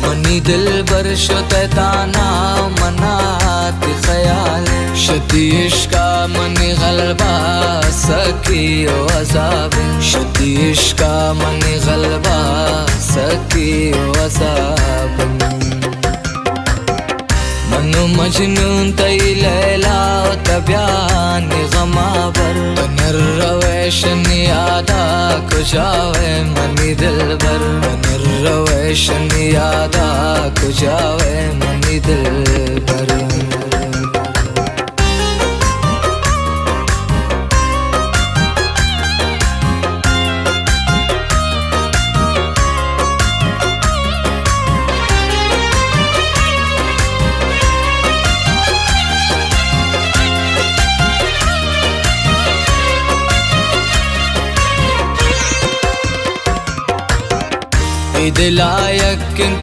money दिल बर शोतैताना मनात ख्याल शती इश्का मनी गलबा सकी ओ अजाब शती इश्का मनी गलबा सकी ओ अजाब मनु मजनून तई लैला तब्यान गमाबर तनर रवेशन यादा कुजावे मनी दिलबर तनर रवेशन यादा कुजावे मनी दिलबर दिलायक